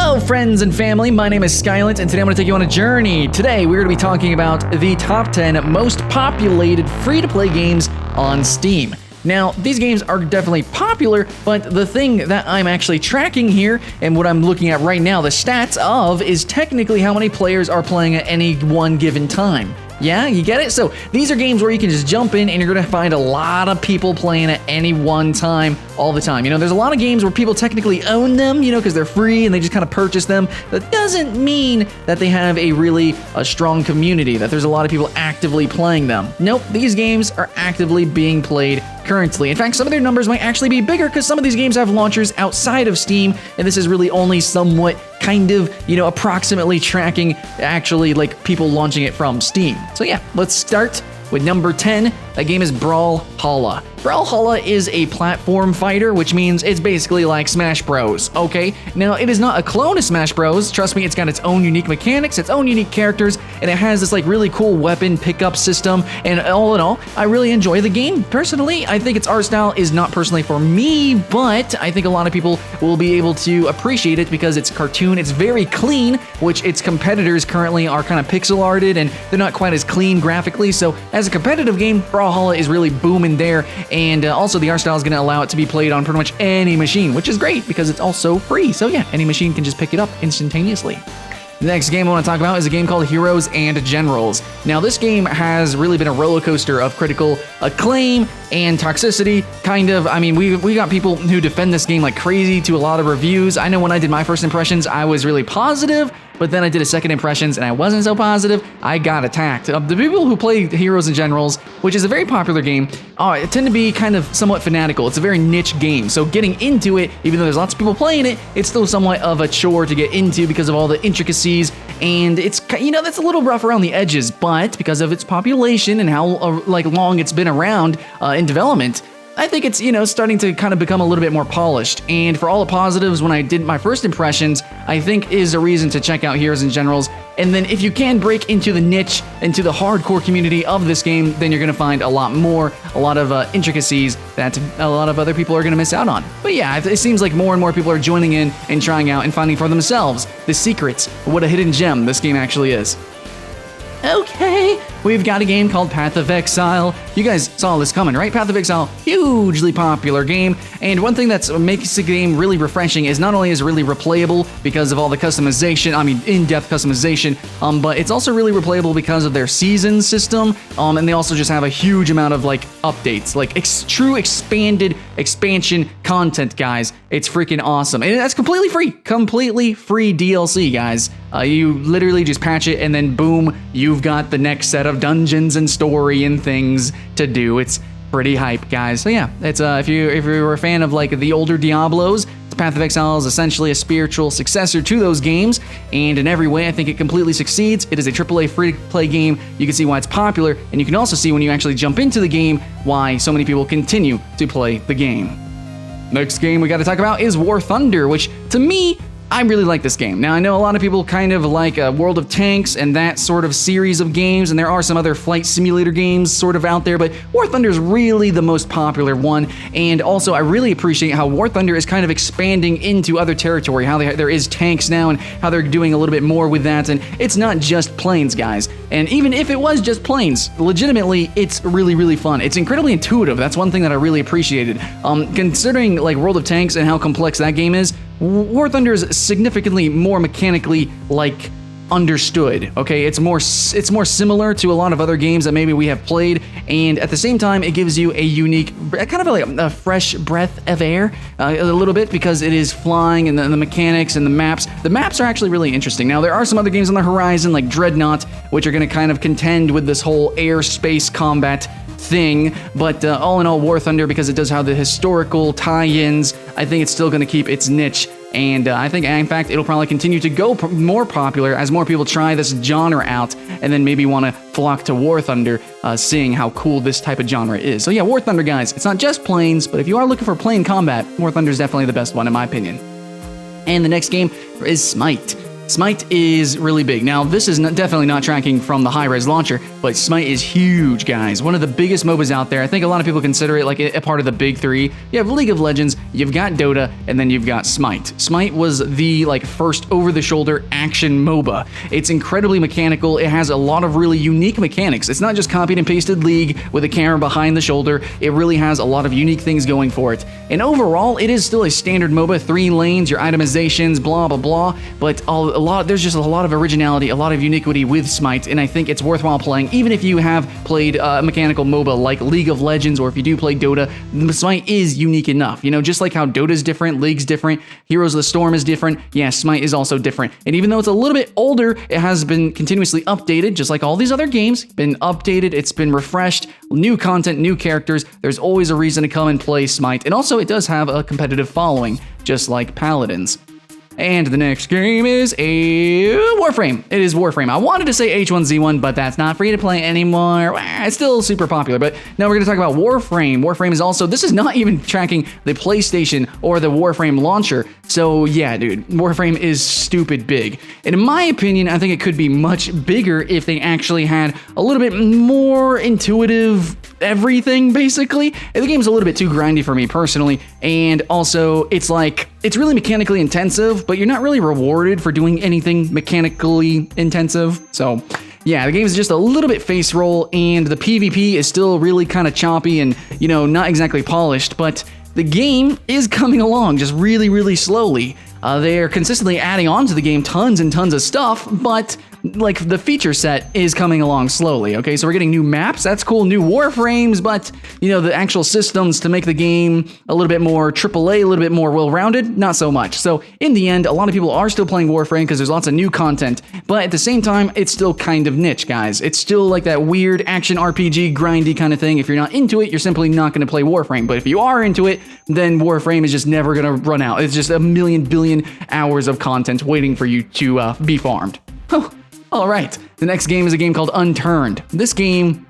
Hello friends and family, my name is Skylent and today I'm going to take you on a journey. Today we're going to be talking about the top 10 most populated free-to-play games on Steam. Now, these games are definitely popular, but the thing that I'm actually tracking here and what I'm looking at right now, the stats of, is technically how many players are playing at any one given time. Yeah, you get it? So these are games where you can just jump in and you're going to find a lot of people playing at any one time, all the time. You know, there's a lot of games where people technically own them, you know, because they're free and they just kind of purchase them. That doesn't mean that they have a strong community, that there's a lot of people actively playing them. Nope, these games are actively being played currently. In fact, some of their numbers might actually be bigger because some of these games have launchers outside of Steam, and this is really only somewhat kind of, you know, approximately tracking actually like people launching it from Steam. So yeah, let's start with number 10. That game is Brawlhalla. Brawlhalla is a platform fighter, which means it's basically like Smash Bros, okay? Now, it is not a clone of Smash Bros. Trust me, it's got its own unique mechanics, its own unique characters, and it has this like really cool weapon pickup system, and all in all, I really enjoy the game. Personally, I think its art style is not personally for me, but I think a lot of people will be able to appreciate it because it's cartoon, it's very clean, which its competitors currently are kind of pixel arted, and they're not quite as clean graphically, so as a competitive game, Brawlhalla is really booming there, and also the art style is going to allow it to be played on pretty much any machine, which is great because it's also free. So yeah, any machine can just pick it up instantaneously. The next game I want to talk about is a game called Heroes and Generals. Now, this game has really been a roller coaster of critical acclaim and toxicity, kind of. I mean, we got people who defend this game like crazy to a lot of reviews. I know when I did my first impressions, I was really positive, but then I did a second impressions and I wasn't so positive. I got attacked. The people who play Heroes and Generals, which is a very popular game, tend to be kind of somewhat fanatical. It's a very niche game, so getting into it, even though there's lots of people playing it, it's still somewhat of a chore to get into because of all the intricacies, and it's, you know, that's a little rough around the edges, but because of its population and how long it's been around in development, I think it's, you know, starting to kind of become a little bit more polished. And for all the positives when I did my first impressions, I think is a reason to check out Heroes and Generals. And then if you can break into the niche, into the hardcore community of this game, then you're going to find a lot of intricacies that a lot of other people are going to miss out on. But yeah, it seems like more and more people are joining in and trying out and finding for themselves the secrets of what a hidden gem this game actually is. Okay, we've got a game called Path of Exile. You guys saw this coming, right? Path of Exile, hugely popular game, and one thing that makes the game really refreshing is not only is it really replayable because of all the customization, I mean in-depth customization, but it's also really replayable because of their season system, and they also just have a huge amount of like updates, like true expanded expansion content, guys. It's freaking awesome, and that's completely free DLC, guys. You literally just patch it and then boom, you've got the next set of dungeons and story and things to do. It's pretty hype, guys. So yeah, it's if you were a fan of like the older Diablos, Path of Exile is essentially a spiritual successor to those games, and in every way I think it completely succeeds. It is a AAA free-to-play game. You can see why it's popular, and you can also see when you actually jump into the game why so many people continue to play the game. Next game we got to talk about is War Thunder, which to me, I really like this game. Now, I know a lot of people kind of like World of Tanks and that sort of series of games, and there are some other flight simulator games sort of out there, but War Thunder is really the most popular one, and also I really appreciate how War Thunder is kind of expanding into other territory, how there is tanks now, and how they're doing a little bit more with that, and it's not just planes, guys. And even if it was just planes, legitimately, it's really, really fun. It's incredibly intuitive. That's one thing that I really appreciated. Considering like World of Tanks and how complex that game is, War Thunder is significantly more mechanically like understood. Okay, it's more similar to a lot of other games that maybe we have played, and at the same time, it gives you a unique, kind of like a fresh breath of air, a little bit, because it is flying and the mechanics and the maps. The maps are actually really interesting. Now, there are some other games on the horizon like Dreadnought, which are going to kind of contend with this whole airspace combat thing, but all in all, War Thunder, because it does have the historical tie-ins, I think it's still going to keep its niche, and I think, in fact, it'll probably continue to go more popular as more people try this genre out, and then maybe want to flock to War Thunder, seeing how cool this type of genre is. So yeah, War Thunder, guys, it's not just planes, but if you are looking for plane combat, War Thunder is definitely the best one, in my opinion. And the next game is Smite. Smite is really big. Now, this is definitely not tracking from the high-res launcher. but Smite is huge, guys. One of the biggest MOBAs out there. I think a lot of people consider it like a part of the big three. You have League of Legends, you've got Dota, and then you've got Smite. Smite was the first over-the-shoulder action MOBA. It's incredibly mechanical. It has a lot of really unique mechanics. It's not just copied and pasted League with a camera behind the shoulder. It really has a lot of unique things going for it. And overall, it is still a standard MOBA, 3 lanes, your itemizations, blah, blah, blah, but there's just a lot of originality, a lot of uniquity with Smite, and I think it's worthwhile playing, even if you have played a mechanical MOBA like League of Legends, or if you do play Dota. Smite is unique enough, just like how Dota's different, League's different, Heroes of the Storm is different, yeah, Smite is also different. And even though it's a little bit older, it has been continuously updated, just like all these other games, been updated, it's been refreshed, new content, new characters, there's always a reason to come and play Smite, and also it does have a competitive following, just like Paladins. And the next game is a Warframe. It is Warframe. I wanted to say H1Z1, but that's not free to play anymore. It's still super popular, but now we're going to talk about Warframe. Warframe is also, this is not even tracking the PlayStation or the Warframe launcher. So yeah, dude, Warframe is stupid big. And in my opinion, I think it could be much bigger if they actually had a little bit more intuitive everything, basically. The game's a little bit too grindy for me personally, and also it's really mechanically intensive, but you're not really rewarded for doing anything mechanically intensive. So yeah, the game is just a little bit face roll, and the PvP is still really kind of choppy and, not exactly polished, but the game is coming along just really, really slowly. They're consistently adding on to the game tons and tons of stuff, but the feature set is coming along slowly, okay? So we're getting new maps, that's cool, new Warframes, but, the actual systems to make the game a little bit more AAA, a little bit more well-rounded, not so much. So in the end, a lot of people are still playing Warframe because there's lots of new content, but at the same time, it's still kind of niche, guys. It's still like that weird action RPG grindy kind of thing. If you're not into it, you're simply not going to play Warframe, but if you are into it, then Warframe is just never going to run out. It's just a million billion hours of content waiting for you to be farmed. All right, the next game is a game called Unturned. This game,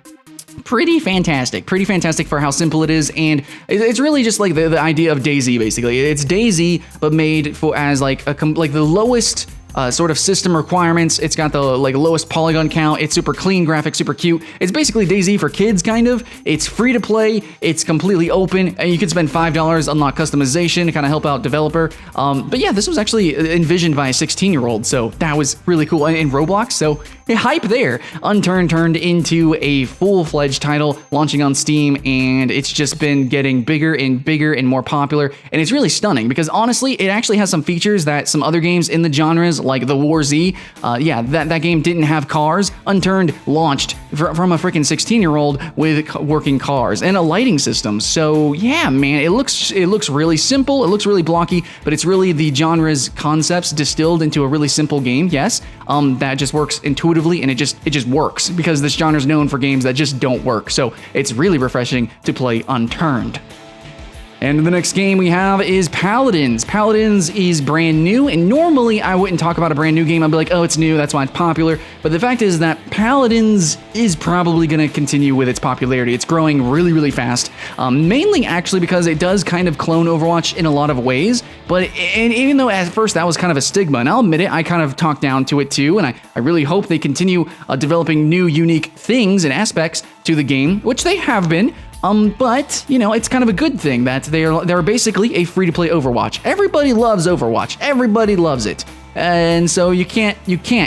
pretty fantastic for how simple it is, and it's really just like the idea of DayZ, basically. It's DayZ, but made as the lowest sort of system requirements. It's got the lowest polygon count. It's super clean graphics, super cute. It's basically DayZ for kids, kind of. It's free to play. It's completely open, and you can spend $5, unlock customization to kind of help out developer. But yeah, this was actually envisioned by a 16-year-old, so that was really cool. In Roblox, so hype there. Unturned turned into a full-fledged title, launching on Steam, and it's just been getting bigger and more popular, and it's really stunning because honestly, it actually has some features that some other games in the genres, like the War Z, that game didn't have cars. Unturned launched from a freaking 16-year-old with working cars and a lighting system. So yeah, man, it looks really simple. It looks really blocky, but it's really the genre's concepts distilled into a really simple game. Yes, that just works intuitively, and it just works because this genre is known for games that just don't work. So it's really refreshing to play Unturned. And the next game we have is Paladins. Paladins is brand new, and normally I wouldn't talk about a brand new game. I'd be like, oh, it's new, that's why it's popular. But the fact is that Paladins is probably going to continue with its popularity. It's growing really, really fast, mainly actually because it does kind of clone Overwatch in a lot of ways. And even though at first that was kind of a stigma, and I'll admit it, I kind of talked down to it too, and I really hope they continue developing new, unique things and aspects to the game, which they have been. But, it's kind of a good thing that they're basically a free-to-play Overwatch. Everybody loves Overwatch. Everybody loves it. And so you can't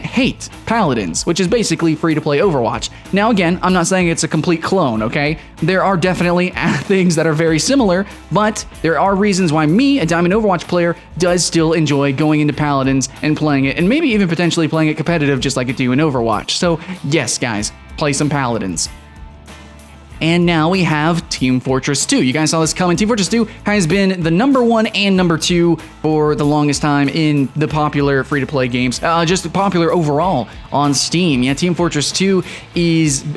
hate Paladins, which is basically free-to-play Overwatch. Now again, I'm not saying it's a complete clone, okay? There are definitely things that are very similar, but there are reasons why me, a Diamond Overwatch player, does still enjoy going into Paladins and playing it, and maybe even potentially playing it competitive just like I do in Overwatch. So yes, guys, play some Paladins. And now we have Team Fortress 2. You guys saw this coming. Team Fortress 2 has been the #1 and #2 for the longest time in the popular free-to-play games, just popular overall on Steam. Yeah, Team Fortress 2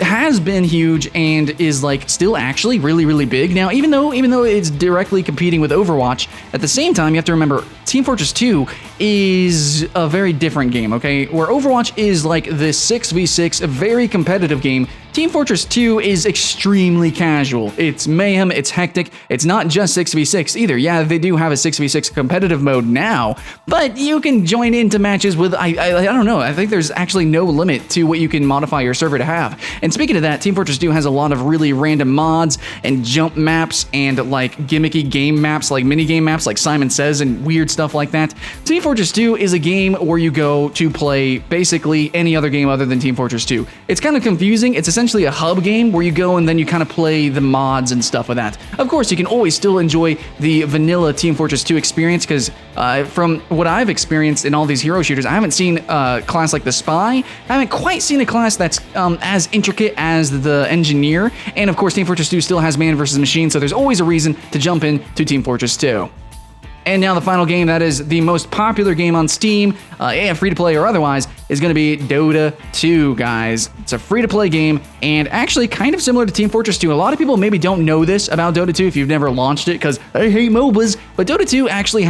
has been huge and is still actually really, really big. Now, even though it's directly competing with Overwatch, at the same time, you have to remember Team Fortress 2 is a very different game, okay? Where Overwatch is like the 6v6, a very competitive game. Team Fortress 2 is extremely casual. It's mayhem, it's hectic, it's not just 6v6 either. Yeah, they do have a 6v6 competitive mode now, but you can join into matches with, I don't know, I think there's actually no limit to what you can modify your server to have. And speaking of that, Team Fortress 2 has a lot of really random mods and jump maps and like gimmicky game maps, like mini game maps like Simon Says and weird stuff like that. Team Fortress 2 is a game where you go to play basically any other game other than Team Fortress 2. It's kind of confusing. It's essentially a hub game where you go and then you kind of play the mods and stuff with that. Of course, you can always still enjoy the vanilla Team Fortress 2 experience because from what I've experienced in all these hero shooters, I haven't seen a class like the Spy. I haven't quite seen a class that's as intricate as the Engineer. And of course, Team Fortress 2 still has man versus machine, so there's always a reason to jump into Team Fortress 2. And now the final game that is the most popular game on Steam, free-to-play or otherwise, is going to be Dota 2, guys. It's a free-to-play game, and actually kind of similar to Team Fortress 2. A lot of people maybe don't know this about Dota 2 if you've never launched it, because I hate MOBAs, but Dota 2 actually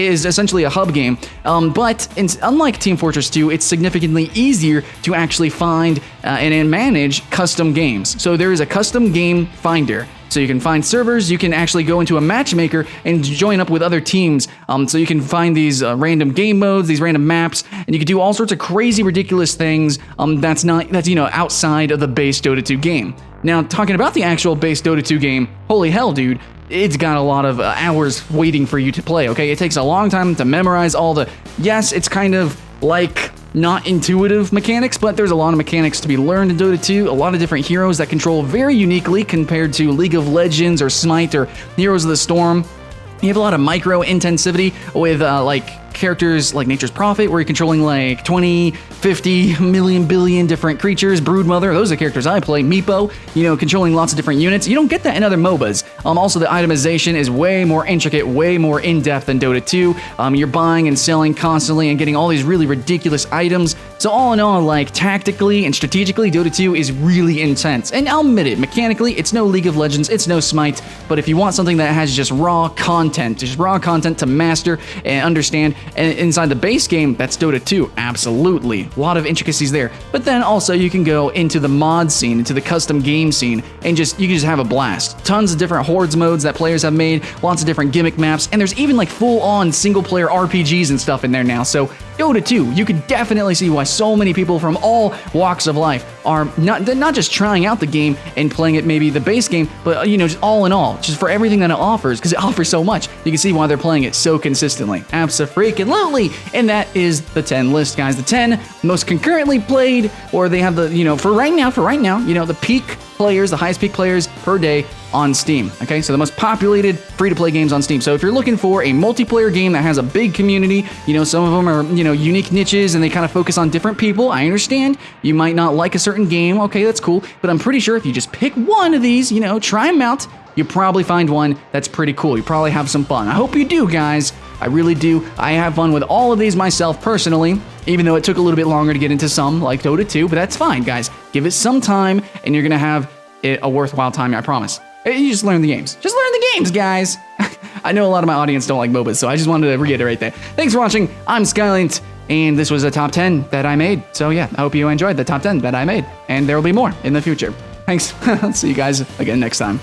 is essentially a hub game. But unlike Team Fortress 2, it's significantly easier to actually find and manage custom games. So there is a custom game finder. So you can find servers, you can actually go into a matchmaker and join up with other teams. So you can find these random game modes, these random maps, and you can do all sorts of crazy, ridiculous things that's outside of the base Dota 2 game. Now, talking about the actual base Dota 2 game, holy hell, dude, it's got a lot of hours waiting for you to play, okay? It takes a long time to memorize all the... Yes, it's kind of like... not intuitive mechanics, but there's a lot of mechanics to be learned in Dota 2, a lot of different heroes that control very uniquely compared to League of Legends or Smite or Heroes of the Storm. You have a lot of micro intensivity with like characters like Nature's Prophet, where you're controlling like 20, 50 million billion different creatures. Broodmother, those are the characters I play. Meepo, controlling lots of different units. You don't get that in other MOBAs. Also, the itemization is way more intricate, way more in-depth than Dota 2. You're buying and selling constantly and getting all these really ridiculous items. So all in all, like tactically and strategically, Dota 2 is really intense. And I'll admit it, mechanically, it's no League of Legends, it's no Smite, but if you want something that has just raw content to master and understand, and inside the base game, that's Dota 2, absolutely. A lot of intricacies there. But then also you can go into the mod scene, into the custom game scene, and you can just have a blast. Tons of different hordes modes that players have made, lots of different gimmick maps, and there's even like full-on single-player RPGs and stuff in there now. So Dota 2, you can definitely see why so many people from all walks of life are not just trying out the game and playing it, maybe the base game, but just all in all, just for everything that it offers, because it offers so much. You can see why they're playing it so consistently. Abso-freaking-lutely. And that is the 10 list, guys. The 10 most concurrently played, or they have the, for right now, the peak players, the highest peak players per day on Steam. Okay, so the most populated free-to-play games on Steam. So if you're looking for a multiplayer game that has a big community, some of them are, unique niches and they kind of focus on different people. I understand you might not like a certain game. Okay, that's cool. But I'm pretty sure if you just pick one of these, try them out, you probably find one that's pretty cool. You probably have some fun. I hope you do, guys. I really do. I have fun with all of these myself personally, even though it took a little bit longer to get into some, like Dota 2, but that's fine, guys. Give it some time, and you're going to have it a worthwhile time, I promise. You just learn the games. Just learn the games, guys. I know a lot of my audience don't like MOBAs, so I just wanted to reiterate that. Thanks for watching. I'm Skylint, and this was a top 10 that I made. So yeah, I hope you enjoyed the top 10 that I made, and there will be more in the future. Thanks. See you guys again next time.